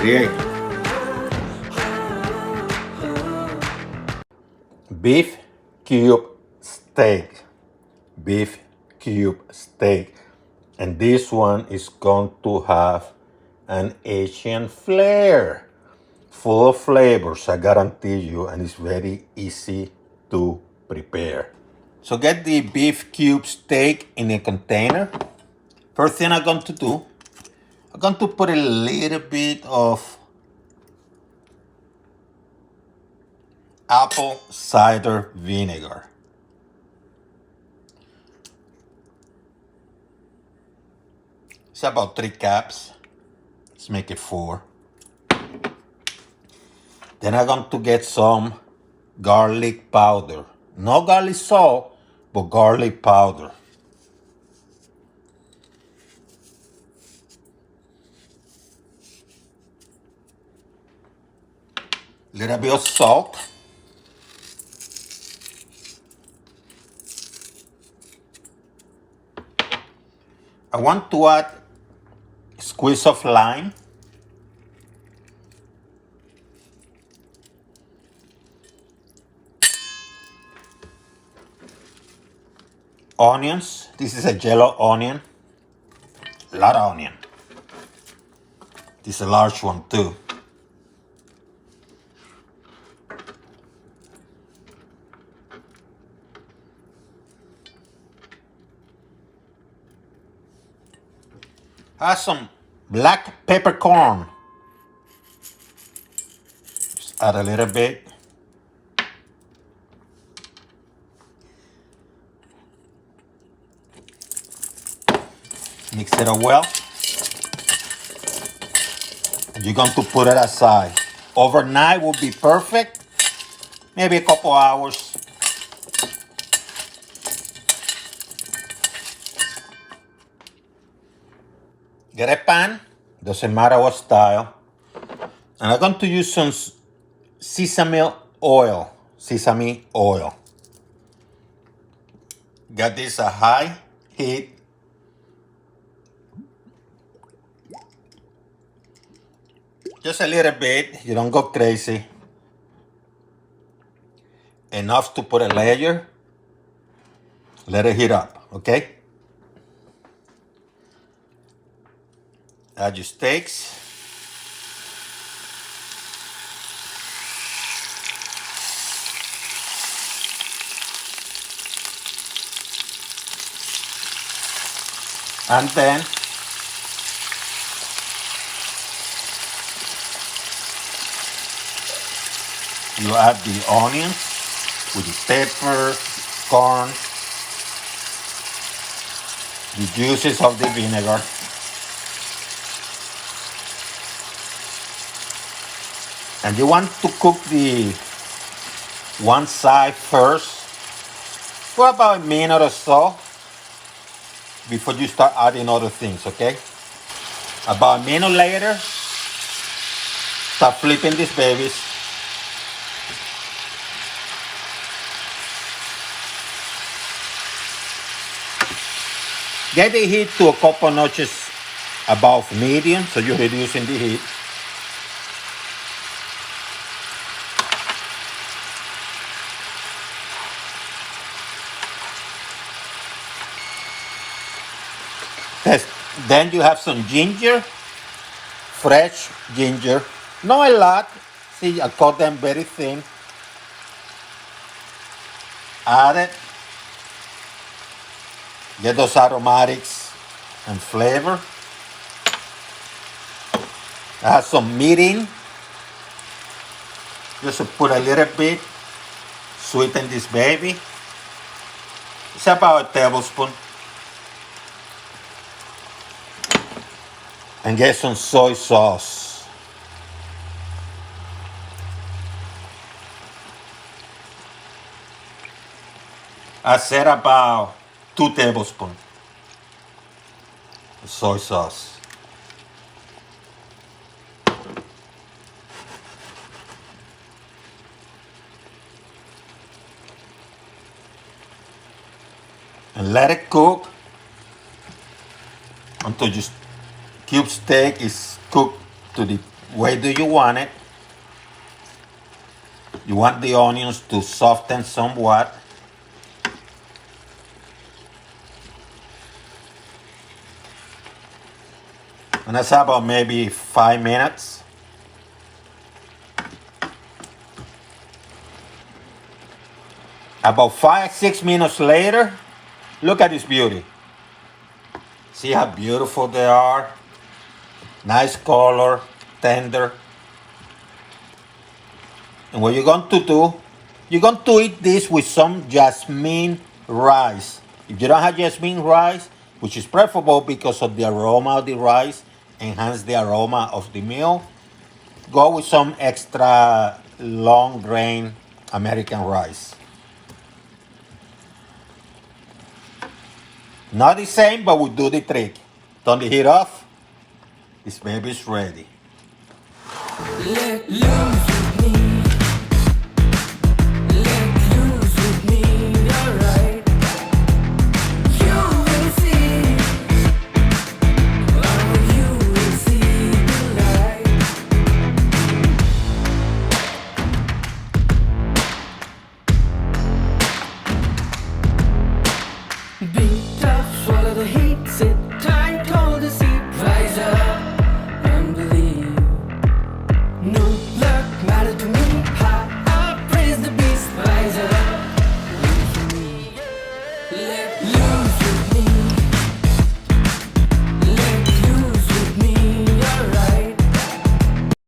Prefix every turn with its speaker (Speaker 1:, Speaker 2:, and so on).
Speaker 1: create. Beef cube steak. Beef cube steak. And this one is going to have an Asian flair. Full of flavors, I guarantee you, and it's very easy to prepare. So get the beef cube steak in a container. First thing I'm going to do, I'm going to put a little bit of apple cider vinegar. It's about 3 cups. Let's make it 4. Then I'm going to get some garlic powder. No garlic salt, but garlic powder. Little bit of salt. I want to add a squeeze of lime. Onions. This is a yellow onion. A lot of onion. This is a large one too. Add some black peppercorn. Just add a little bit. Mix it up well. And you're going to put it aside. Overnight will be perfect. Maybe a couple hours. Get a pan, doesn't matter what style. And I'm going to use some sesame oil. Sesame oil. Got this at high heat. Just a little bit, you don't go crazy. Enough to put a layer. Let it heat up, okay? Add your steaks. And then you add the onions with the pepper, corn, the juices of the vinegar. And you want to cook the one side first for about a minute or so before you start adding other things, okay? About a minute later, start flipping these babies. Get the heat to a couple notches above medium, so you're reducing the heat. Then you have some ginger, fresh ginger, not a lot. See, I cut them very thin. Add it. Get those aromatics and flavor. I have some mirin. Just to put a little bit. Sweeten this baby. It's about a tablespoon. And get some soy sauce. I said about 2 tablespoons of soy sauce. And let it cook until your cube steak is cooked to the Where do you want it? You want the onions to soften somewhat. And that's about maybe 5 minutes. About 5-6 minutes later, look at this beauty. See how beautiful they are? Nice color, tender. And what you're going to do, you're going to eat this with some jasmine rice. If you don't have jasmine rice, which is preferable because of the aroma of the rice, enhance the aroma of the meal, go with some extra long grain American rice. Not the same, but we do the trick. Turn the heat off. This baby's ready.
Speaker 2: Let loose with me. Let loose with me. Alright. You will see. Oh, you will see the light. Be tough, swallow the heat, sit tight, hold the seat, rise up and believe. No luck matter to me.